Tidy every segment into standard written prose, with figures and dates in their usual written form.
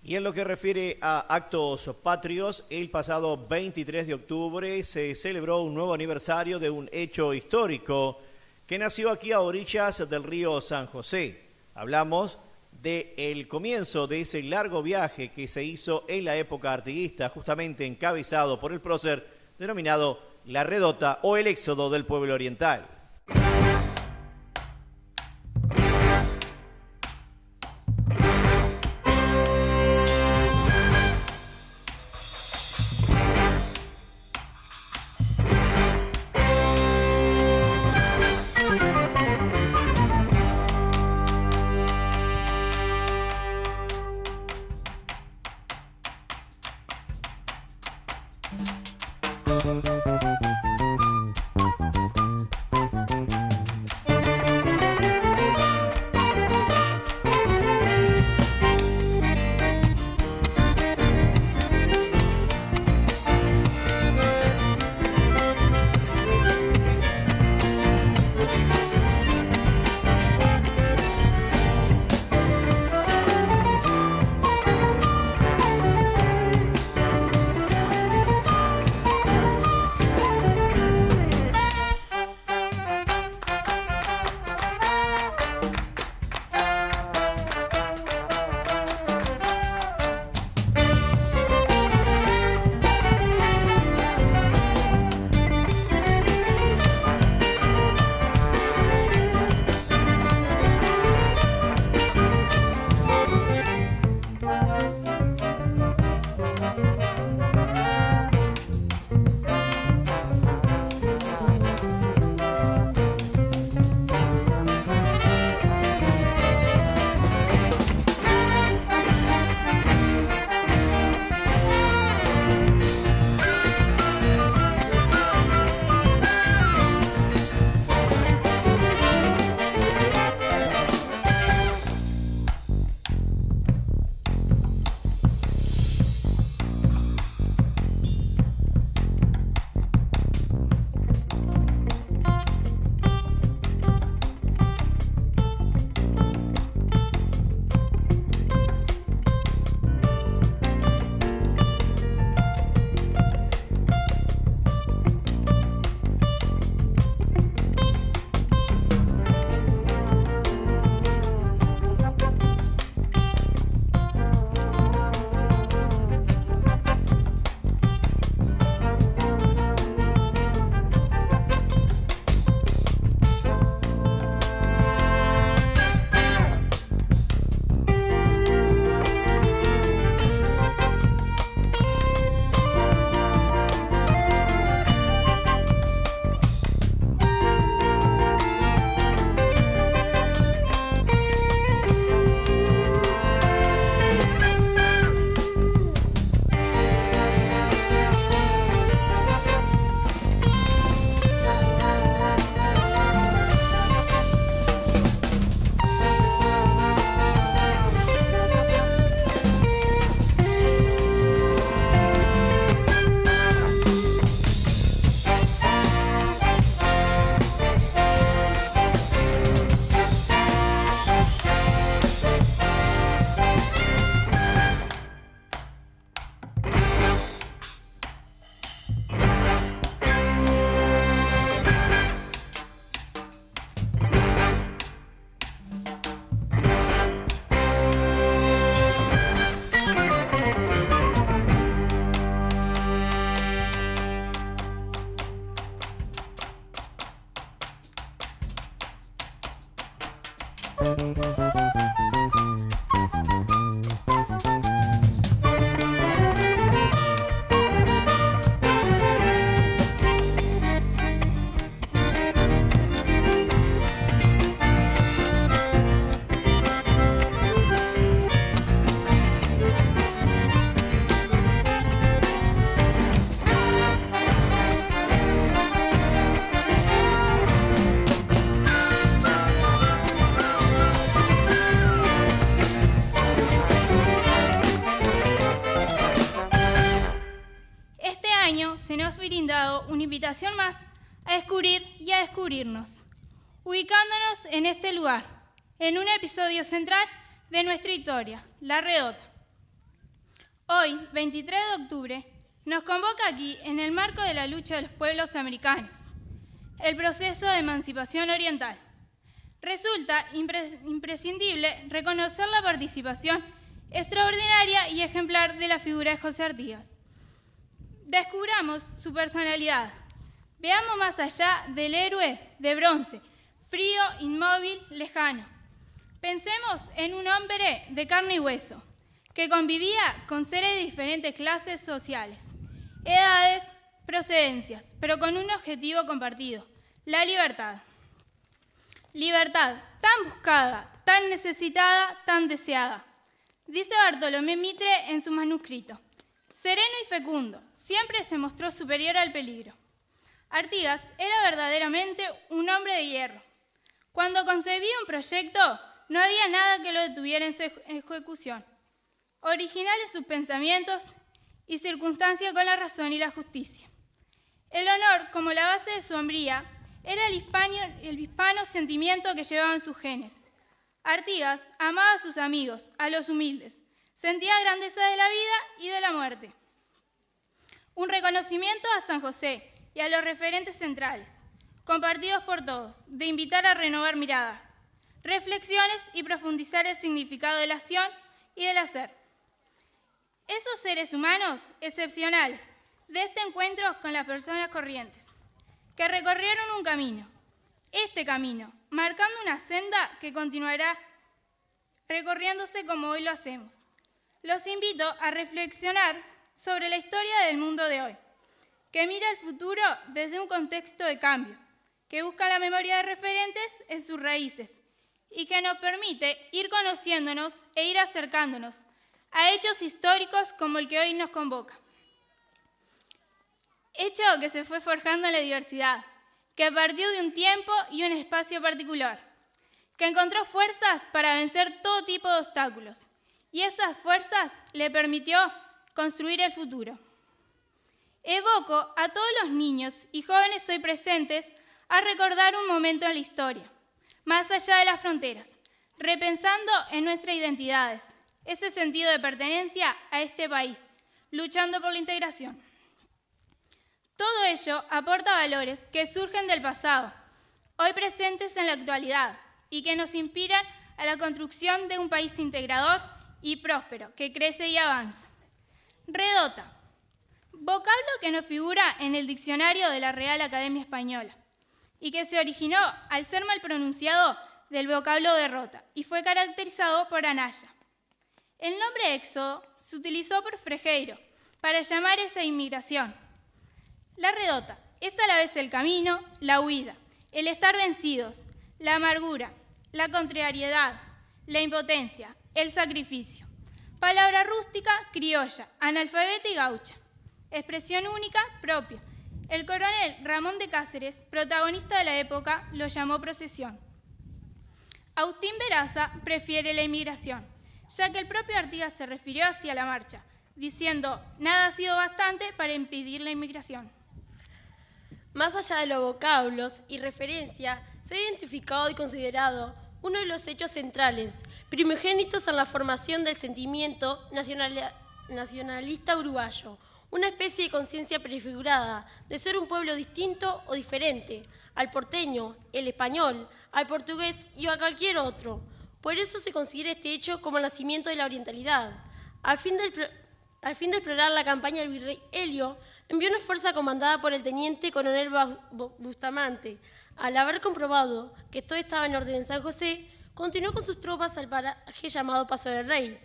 Y en lo que refiere a actos patrios, el pasado 23 de octubre se celebró un nuevo aniversario de un hecho histórico que nació aquí a orillas del río San José. Hablamos del comienzo de ese largo viaje que se hizo en la época artiguista, justamente encabezado por el prócer denominado La Redota o el éxodo del pueblo oriental. Se nos ha brindado una invitación más a descubrir y a descubrirnos, ubicándonos en este lugar, en un episodio central de nuestra historia, La Redota. Hoy, 23 de octubre, nos convoca aquí en el marco de la lucha de los pueblos americanos, el proceso de emancipación oriental. Resulta imprescindible reconocer la participación extraordinaria y ejemplar de la figura de José Artigas. Descubramos su personalidad. Veamos más allá del héroe de bronce, frío, inmóvil, lejano. Pensemos en un hombre de carne y hueso, que convivía con seres de diferentes clases sociales, edades, procedencias, pero con un objetivo compartido, la libertad. Libertad tan buscada, tan necesitada, tan deseada. Dice Bartolomé Mitre en su manuscrito: sereno y fecundo, siempre se mostró superior al peligro. Artigas era verdaderamente un hombre de hierro. Cuando concebía un proyecto, no había nada que lo detuviera en su ejecución. Original en sus pensamientos y circunstancia con la razón y la justicia. El honor, como la base de su hombría, era el hispano sentimiento que llevaba en sus genes. Artigas amaba a sus amigos, a los humildes, sentía grandeza de la vida y de la muerte. Un reconocimiento a San José y a los referentes centrales, compartidos por todos, de invitar a renovar miradas, reflexiones y profundizar el significado de la acción y del hacer. Esos seres humanos excepcionales de este encuentro con las personas corrientes, que recorrieron un camino, este camino, marcando una senda que continuará recorriéndose como hoy lo hacemos. Los invito a reflexionar sobre la historia del mundo de hoy, que mira el futuro desde un contexto de cambio, que busca la memoria de referentes en sus raíces y que nos permite ir conociéndonos e ir acercándonos a hechos históricos como el que hoy nos convoca. Hecho que se fue forjando en la diversidad, que partió de un tiempo y un espacio particular, que encontró fuerzas para vencer todo tipo de obstáculos, y esas fuerzas le permitió construir el futuro. Evoco a todos los niños y jóvenes hoy presentes a recordar un momento en la historia, más allá de las fronteras, repensando en nuestras identidades, ese sentido de pertenencia a este país, luchando por la integración. Todo ello aporta valores que surgen del pasado, hoy presentes en la actualidad, y que nos inspiran a la construcción de un país integrador y próspero, que crece y avanza. Redota, vocablo que no figura en el diccionario de la Real Academia Española, y que se originó al ser mal pronunciado del vocablo derrota, y fue caracterizado por Anaya. El nombre éxodo se utilizó por Frejeiro para llamar esa inmigración. La redota es a la vez el camino, la huida, el estar vencidos, la amargura, la contrariedad, la impotencia, el sacrificio. Palabra rústica, criolla, analfabeta y gaucha. Expresión única, propia. El coronel Ramón de Cáceres, protagonista de la época, lo llamó procesión. Agustín Veraza prefiere la inmigración, ya que el propio Artigas se refirió hacia la marcha, diciendo: nada ha sido bastante para impedir la inmigración. Más allá de los vocablos y referencia, se ha identificado y considerado uno de los hechos centrales, primogénitos en la formación del sentimiento nacionalista uruguayo, una especie de conciencia prefigurada de ser un pueblo distinto o diferente al porteño, el español, al portugués y a cualquier otro. Por eso se considera este hecho como el nacimiento de la orientalidad. Al fin de explorar la campaña, el virrey Helio envió una fuerza comandada por el teniente coronel Bustamante. Al haber comprobado que todo estaba en orden en San José, continuó con sus tropas al paraje llamado Paso del Rey.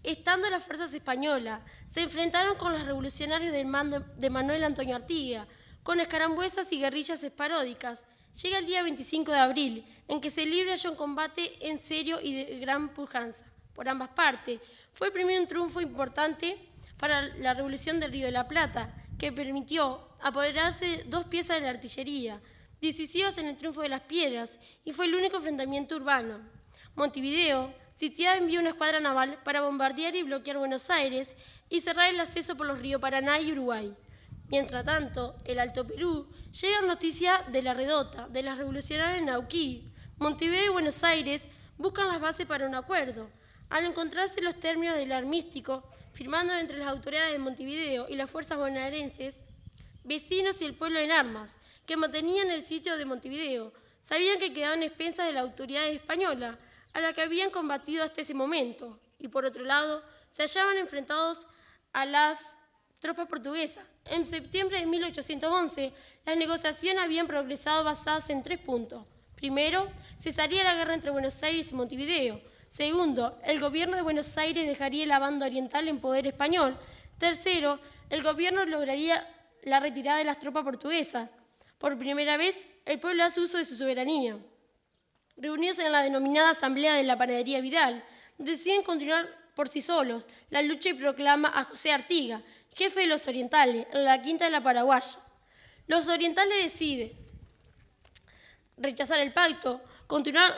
Estando las fuerzas españolas, se enfrentaron con los revolucionarios del mando de Manuel Antonio Artigas, con escaramuzas y guerrillas esporádicas. Llega el día 25 de abril, en que se libra ya un combate en serio y de gran pujanza por ambas partes. Fue primero un triunfo importante para la Revolución del Río de la Plata, que permitió apoderarse de 2 piezas de la artillería, decisivas en el triunfo de las Piedras, y fue el único enfrentamiento urbano. Montevideo, sitiada, envió una escuadra naval para bombardear y bloquear Buenos Aires y cerrar el acceso por los ríos Paraná y Uruguay. Mientras tanto, el Alto Perú llega noticia de la redota de las revolucionarias en Neuquén. Montevideo y Buenos Aires buscan las bases para un acuerdo. Al encontrarse los términos del armisticio, firmando entre las autoridades de Montevideo y las fuerzas bonaerenses, vecinos y el pueblo en armas, que mantenían el sitio de Montevideo, sabían que quedaban expensas de la autoridad española, a la que habían combatido hasta ese momento, y por otro lado, se hallaban enfrentados a las tropas portuguesas. En septiembre de 1811, las negociaciones habían progresado basadas en 3 puntos. Primero, cesaría la guerra entre Buenos Aires y Montevideo. Segundo, el gobierno de Buenos Aires dejaría la banda oriental en poder español. Tercero, el gobierno lograría la retirada de las tropas portuguesas. Por primera vez, el pueblo hace uso de su soberanía. Reunidos en la denominada Asamblea de la Panadería Vidal, deciden continuar por sí solos la lucha y proclama a José Artigas, jefe de los orientales, en la Quinta de la Paraguaya. Los orientales deciden rechazar el pacto, continuar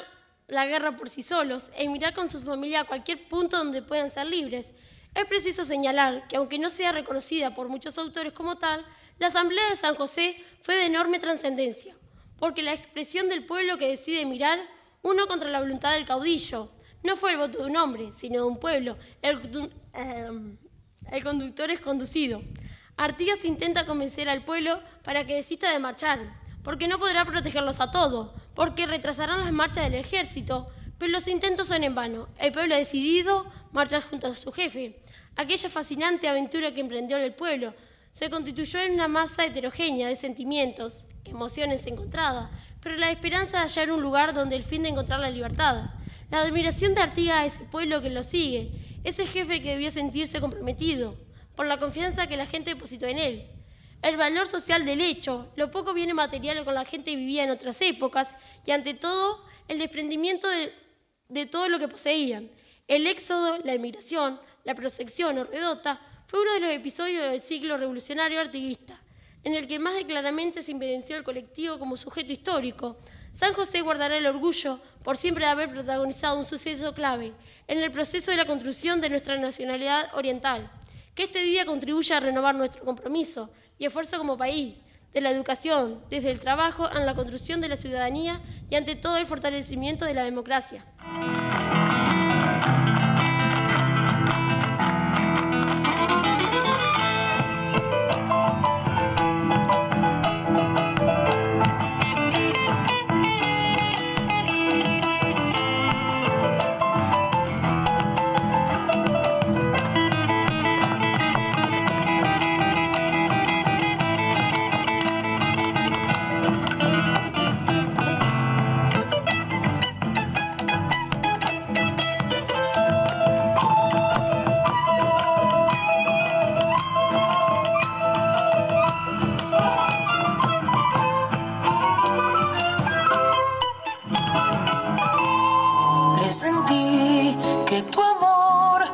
la guerra por sí solos e emigrar con su familia a cualquier punto donde puedan ser libres. Es preciso señalar que, aunque no sea reconocida por muchos autores como tal, la Asamblea de San José fue de enorme trascendencia, porque la expresión del pueblo que decide emigrar, uno contra la voluntad del caudillo, no fue el voto de un hombre, sino de un pueblo. El conductor es conducido. Artigas intenta convencer al pueblo para que desista de marchar, porque no podrá protegerlos a todos, porque retrasarán las marchas del ejército, pero los intentos son en vano. El pueblo ha decidido marchar junto a su jefe. Aquella fascinante aventura que emprendió el pueblo se constituyó en una masa heterogénea de sentimientos, emociones encontradas, pero la esperanza de hallar un lugar donde el fin de encontrar la libertad. La admiración de Artigas a ese pueblo que lo sigue, ese jefe que debió sentirse comprometido por la confianza que la gente depositó en él. El valor social del hecho, lo poco bien material con la gente vivía en otras épocas y ante todo el desprendimiento de todo lo que poseían. El éxodo, la emigración, la prosección o redota fue uno de los episodios del ciclo revolucionario artiguista, en el que más claramente se evidenció el colectivo como sujeto histórico. San José guardará el orgullo por siempre de haber protagonizado un suceso clave en el proceso de la construcción de nuestra nacionalidad oriental. Que este día contribuya a renovar nuestro compromiso y esfuerzo como país, de la educación, desde el trabajo, en la construcción de la ciudadanía y ante todo el fortalecimiento de la democracia. Presentí que tu amor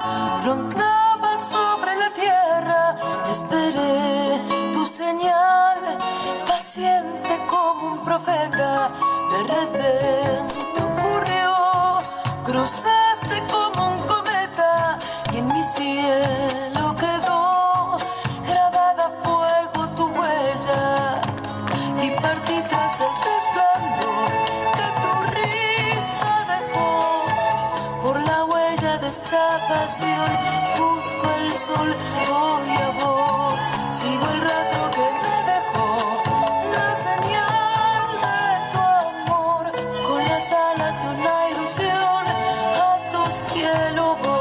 rondaba sobre la tierra. Esperé tu señal, paciente como un profeta. De repente ocurrió, cruzaste como un cometa y en mi cielo quedó grabada a fuego tu huella. Y partí tras el resplandor que tu risa dejó. Por la huella de esta pasión busco el sol, voy a vos, sigo el rastro que me dejó, la señal de tu amor, con las alas de una ilusión, a tu cielo voy.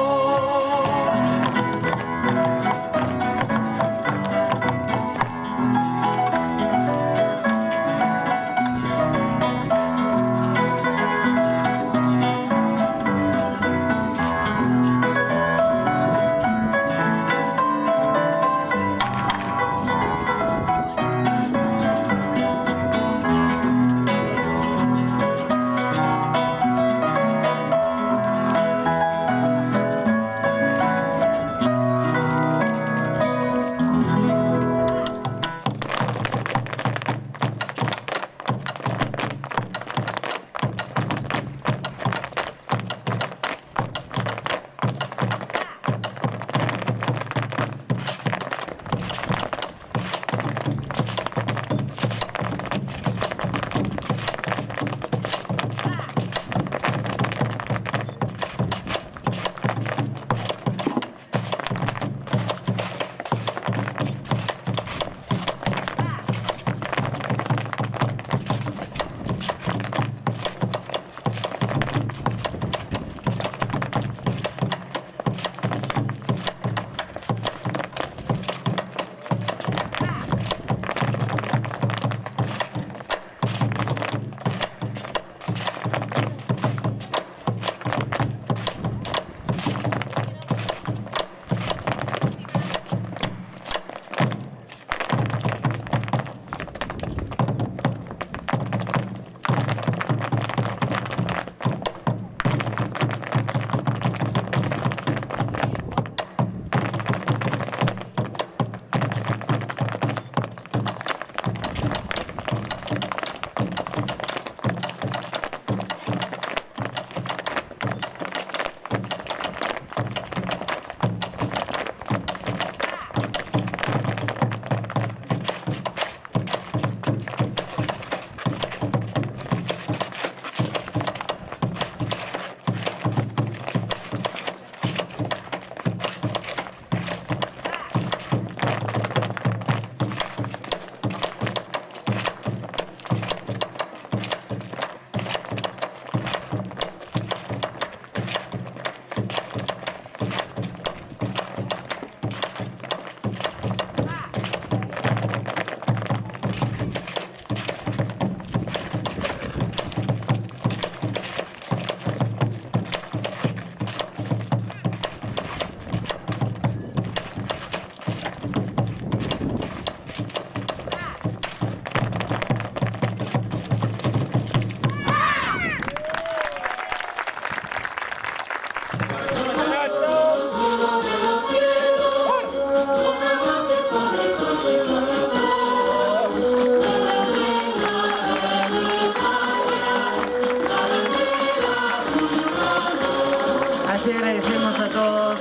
agradecemos a todos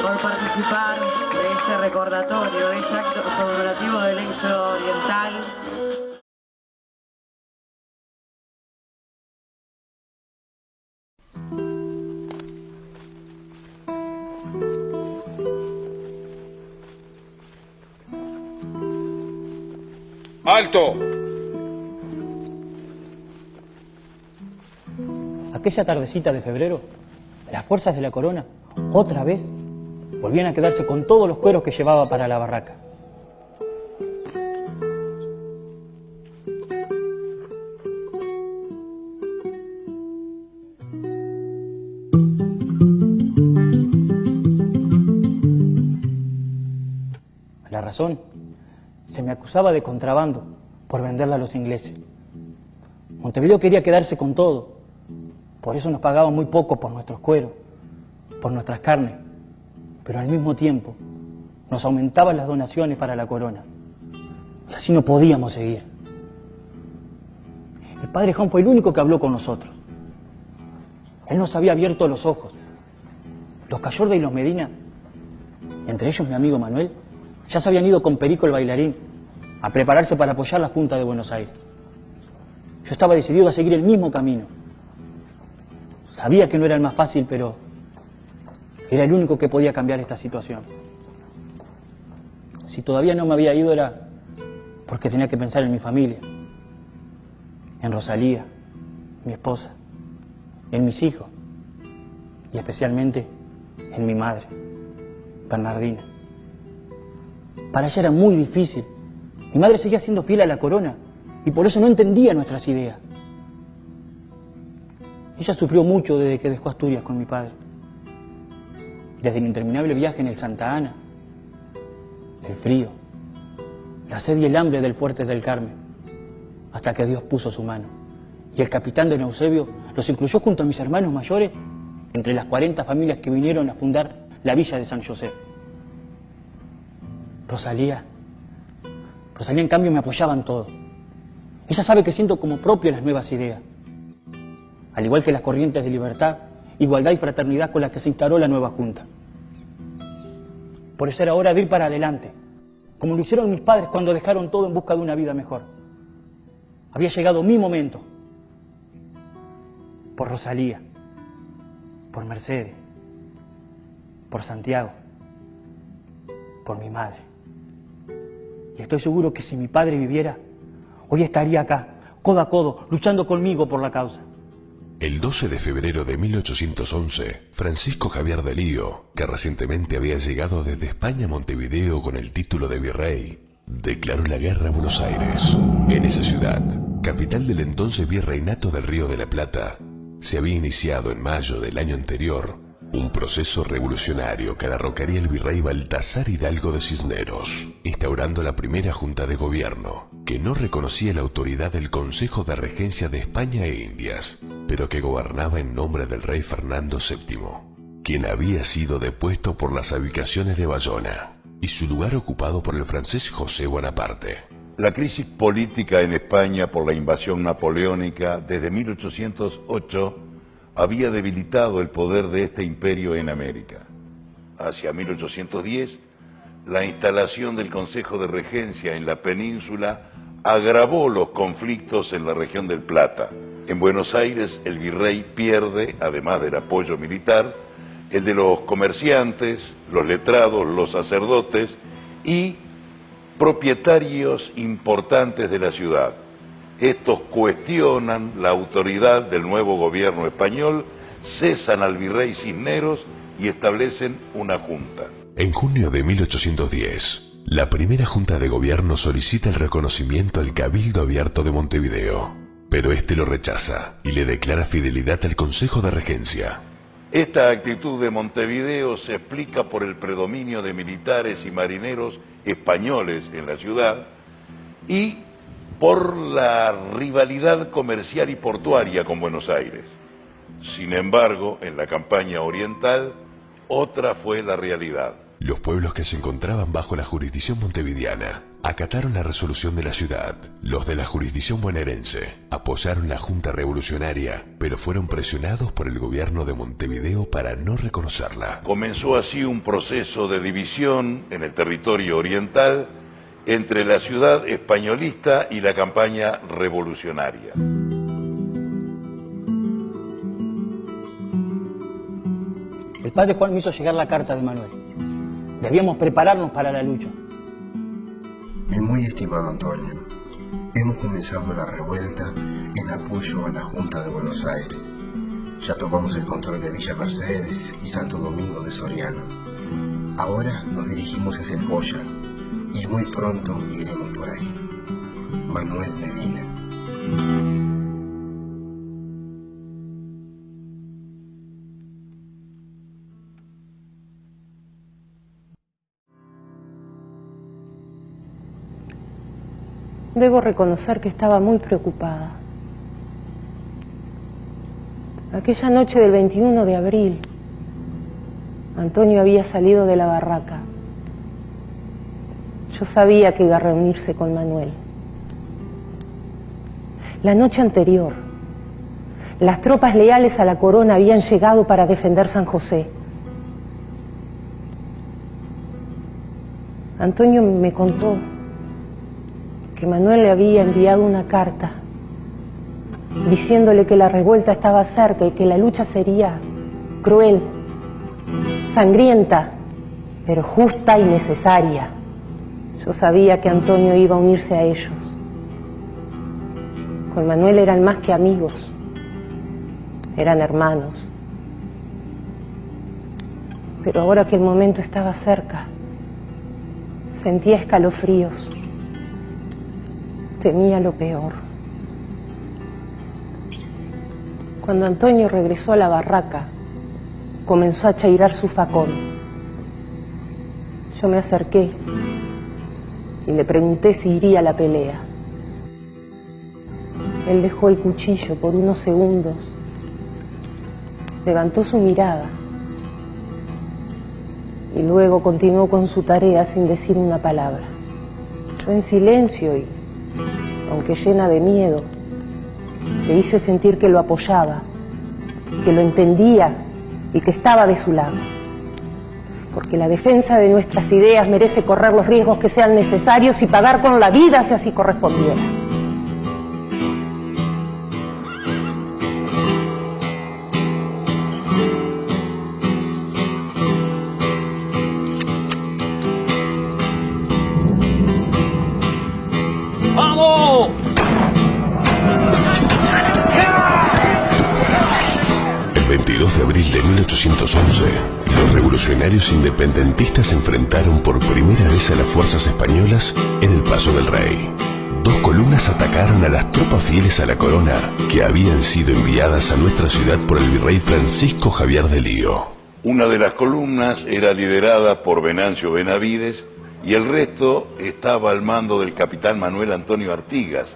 por participar de este recordatorio, de este acto conmemorativo del Éxodo Oriental. ¡Alto! Aquella tardecita de febrero, las fuerzas de la corona, otra vez, volvían a quedarse con todos los cueros que llevaba para la barraca. La razón, se me acusaba de contrabando por venderla a los ingleses. Montevideo quería quedarse con todo. Por eso nos pagaban muy poco por nuestros cueros, por nuestras carnes, pero al mismo tiempo nos aumentaban las donaciones para la corona. Y así no podíamos seguir. El padre Juan fue el único que habló con nosotros. Él nos había abierto los ojos. Los Cayorda y los Medina, entre ellos mi amigo Manuel, ya se habían ido con Perico el bailarín a prepararse para apoyar la Junta de Buenos Aires. Yo estaba decidido a seguir el mismo camino. Sabía que no era el más fácil, pero era el único que podía cambiar esta situación. Si todavía no me había ido era porque tenía que pensar en mi familia, en Rosalía, mi esposa, en mis hijos y especialmente en mi madre, Bernardina. Para ella era muy difícil. Mi madre seguía siendo fiel a la corona y por eso no entendía nuestras ideas. Ella sufrió mucho desde que dejó Asturias con mi padre. Desde el interminable viaje en el Santa Ana, el frío, la sed y el hambre del Fuerte del Carmen, hasta que Dios puso su mano. Y el capitán de Eusebio los incluyó junto a mis hermanos mayores entre las 40 familias que vinieron a fundar la villa de San José. Rosalía, en cambio, me apoyaba en todo. Ella sabe que siento como propia las nuevas ideas, al igual que las corrientes de libertad, igualdad y fraternidad con las que se instauró la nueva Junta. Por eso era hora de ir para adelante, como lo hicieron mis padres cuando dejaron todo en busca de una vida mejor. Había llegado mi momento. Por Rosalía, por Mercedes, por Santiago, por mi madre. Y estoy seguro que si mi padre viviera, hoy estaría acá, codo a codo, luchando conmigo por la causa. El 12 de febrero de 1811, Francisco Javier de Lío, que recientemente había llegado desde España a Montevideo con el título de virrey, declaró la guerra a Buenos Aires. En esa ciudad, capital del entonces virreinato del Río de la Plata, se había iniciado en mayo del año anterior un proceso revolucionario que derrocaría el virrey Baltasar Hidalgo de Cisneros, instaurando la primera junta de gobierno, que no reconocía la autoridad del Consejo de Regencia de España e Indias, pero que gobernaba en nombre del rey Fernando VII, quien había sido depuesto por las abdicaciones de Bayona, y su lugar ocupado por el francés José Bonaparte. La crisis política en España por la invasión napoleónica desde 1808 había debilitado el poder de este imperio en América. Hacia 1810, la instalación del Consejo de Regencia en la península agravó los conflictos en la región del Plata. En Buenos Aires, el virrey pierde, además del apoyo militar, el de los comerciantes, los letrados, los sacerdotes y propietarios importantes de la ciudad. Estos cuestionan la autoridad del nuevo gobierno español, cesan al virrey Cisneros y establecen una junta. En junio de 1810, la primera junta de gobierno solicita el reconocimiento al Cabildo Abierto de Montevideo, pero este lo rechaza y le declara fidelidad al Consejo de Regencia. Esta actitud de Montevideo se explica por el predominio de militares y marineros españoles en la ciudad y por la rivalidad comercial y portuaria con Buenos Aires. Sin embargo, en la campaña oriental, otra fue la realidad. Los pueblos que se encontraban bajo la jurisdicción montevideana acataron la resolución de la ciudad. Los de la jurisdicción bonaerense apoyaron la Junta Revolucionaria, pero fueron presionados por el gobierno de Montevideo para no reconocerla. Comenzó así un proceso de división en el territorio oriental entre la ciudad españolista y la campaña revolucionaria. El padre Juan me hizo llegar la carta de Manuel. Debíamos prepararnos para la lucha. Mi muy estimado Antonio, hemos comenzado la revuelta en apoyo a la Junta de Buenos Aires. Ya tomamos el control de Villa Mercedes y Santo Domingo de Soriano. Ahora nos dirigimos hacia el Goya y muy pronto iremos por ahí. Manuel Medina. Debo reconocer que estaba muy preocupada. Aquella noche del 21 de abril, Antonio había salido de la barraca. Yo sabía que iba a reunirse con Manuel. La noche anterior, las tropas leales a la corona habían llegado para defender San José. Antonio me contó que Manuel le había enviado una carta diciéndole que la revuelta estaba cerca y que la lucha sería cruel, sangrienta, pero justa y necesaria. Yo sabía que Antonio iba a unirse a ellos. Con Manuel eran más que amigos, eran hermanos. Pero ahora que el momento estaba cerca, sentía escalofríos. Temía lo peor. Cuando Antonio regresó a la barraca, comenzó a chairar su facón. Yo me acerqué y le pregunté si iría a la pelea. Él dejó el cuchillo por unos segundos, levantó su mirada y luego continuó con su tarea sin decir una palabra. Yo en silencio y, aunque llena de miedo, le hice sentir que lo apoyaba, que lo entendía y que estaba de su lado. Porque la defensa de nuestras ideas merece correr los riesgos que sean necesarios y pagar con la vida si así correspondiera. ¡Vamos! El 22 de abril de 1811, los revolucionarios independentistas se enfrentaron por primera vez a las fuerzas españolas en el Paso del Rey. Dos columnas atacaron a las tropas fieles a la corona que habían sido enviadas a nuestra ciudad por el virrey Francisco Javier de Lío. Una de las columnas era liderada por Venancio Benavides y el resto estaba al mando del capitán Manuel Antonio Artigas,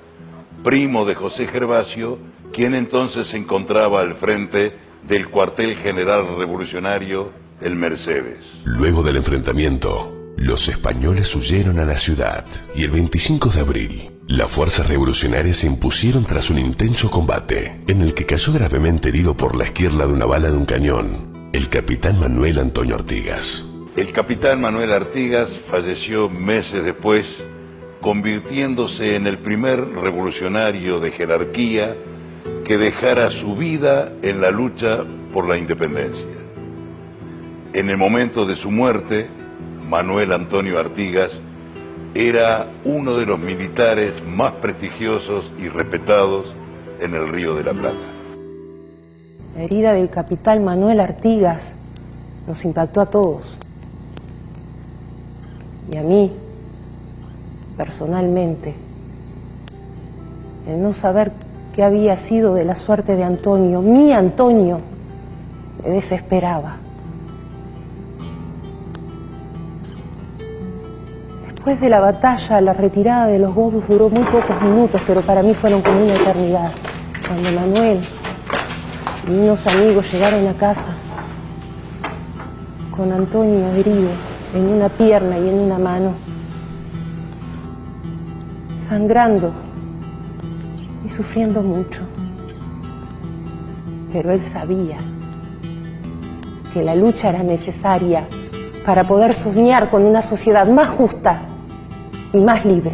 primo de José Gervasio, quien entonces se encontraba al frente del cuartel general revolucionario El Mercedes. Luego del enfrentamiento, los españoles huyeron a la ciudad y el 25 de abril, las fuerzas revolucionarias se impusieron tras un intenso combate, en el que cayó gravemente herido por la esquirla de una bala de un cañón, el capitán Manuel Antonio Artigas. El capitán Manuel Artigas falleció meses después, convirtiéndose en el primer revolucionario de jerarquía que dejara su vida en la lucha por la independencia. En el momento de su muerte, Manuel Antonio Artigas era uno de los militares más prestigiosos y respetados en el Río de la Plata. La herida del capitán Manuel Artigas nos impactó a todos. Y a mí, personalmente, el no saber qué había sido de la suerte de Antonio, mi Antonio, me desesperaba. Después de la batalla, la retirada de los godos duró muy pocos minutos, pero para mí fueron como una eternidad. Cuando Manuel y unos amigos llegaron a casa, con Antonio herido en una pierna y en una mano, sangrando y sufriendo mucho. Pero él sabía que la lucha era necesaria para poder soñar con una sociedad más justa y más libre.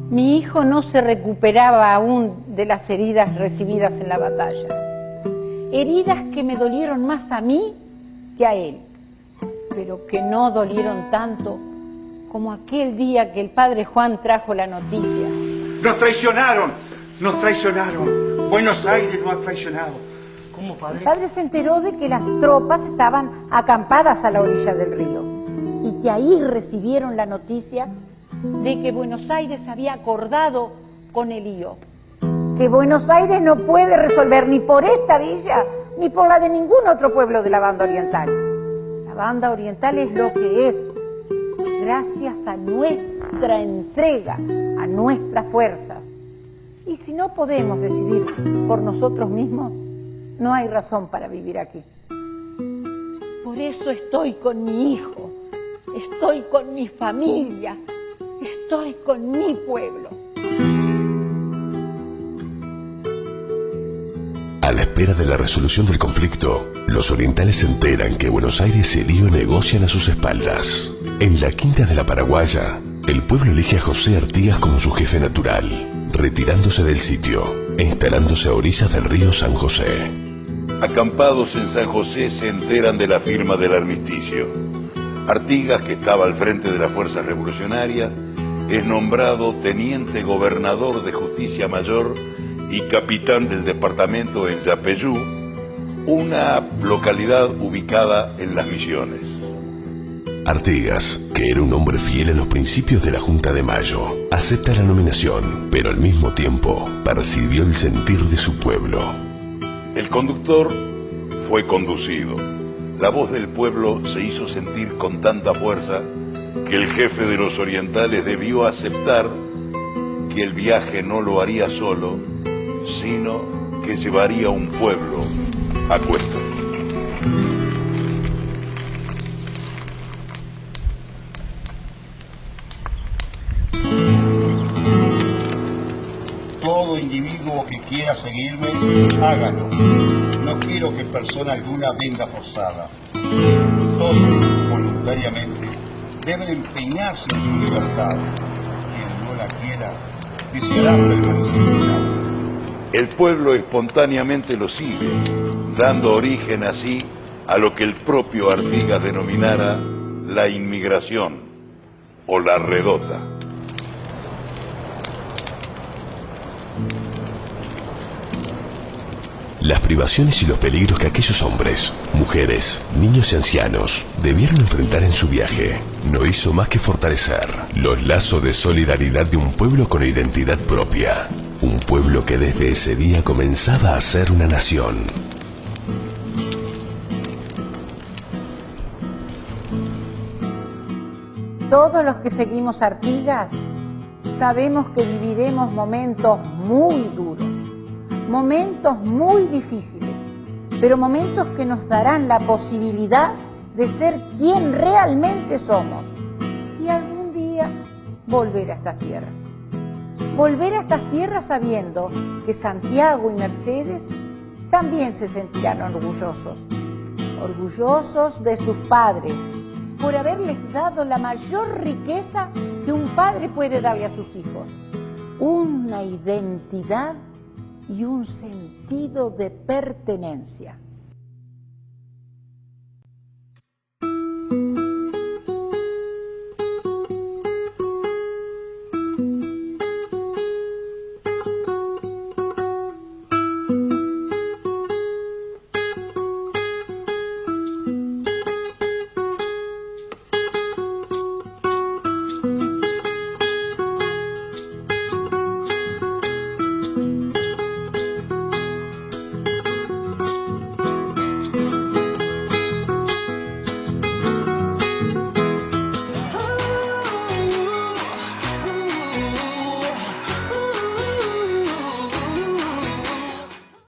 Mi hijo no se recuperaba aún de las heridas recibidas en la batalla. Heridas que me dolieron más a mí que a él, pero que no dolieron tanto como aquel día que el padre Juan trajo la noticia. ¡Nos traicionaron! ¡Nos traicionaron! Buenos Aires nos ha traicionado. ¿Cómo, padre? El padre se enteró de que las tropas estaban acampadas a la orilla del río y que ahí recibieron la noticia de que Buenos Aires había acordado con el lío. Que Buenos Aires no puede resolver ni por esta villa ni por la de ningún otro pueblo de la banda oriental. La banda oriental es lo que es, gracias a nuestra entrega, a nuestras fuerzas. Y si no podemos decidir por nosotros mismos, no hay razón para vivir aquí. Por eso estoy con mi hijo, estoy con mi familia, estoy con mi pueblo. A la espera de la resolución del conflicto, los orientales se enteran que Buenos Aires y el lío negocian a sus espaldas. En la quinta de la Paraguaya, el pueblo elige a José Artigas como su jefe natural, retirándose del sitio e instalándose a orillas del río San José. Acampados en San José se enteran de la firma del armisticio. Artigas, que estaba al frente de las fuerzas revolucionarias, es nombrado teniente gobernador de Justicia Mayor y capitán del departamento en Yapeyú, una localidad ubicada en Las Misiones. Artigas, que era un hombre fiel a los principios de la Junta de Mayo, acepta la nominación, pero al mismo tiempo percibió el sentir de su pueblo. El conductor fue conducido. La voz del pueblo se hizo sentir con tanta fuerza que el jefe de los orientales debió aceptar que el viaje no lo haría solo, sino que llevaría un pueblo a cuestas. Todo individuo que quiera seguirme, hágalo. No quiero que persona alguna venga forzada. Todos, voluntariamente, deben empeñarse en su libertad. Quien no la quiera, deseará permanecer callado. El pueblo espontáneamente lo sigue, dando origen así a lo que el propio Artigas denominara la inmigración o la redota. Las privaciones y los peligros que aquellos hombres, mujeres, niños y ancianos debieron enfrentar en su viaje no hizo más que fortalecer los lazos de solidaridad de un pueblo con identidad propia. Un pueblo que desde ese día comenzaba a ser una nación. Todos los que seguimos Artigas sabemos que viviremos momentos muy duros, momentos muy difíciles, pero momentos que nos darán la posibilidad de ser quien realmente somos y algún día volver a estas tierras. Volver a estas tierras sabiendo que Santiago y Mercedes también se sentirán orgullosos, orgullosos de sus padres, por haberles dado la mayor riqueza que un padre puede darle a sus hijos, una identidad y un sentido de pertenencia.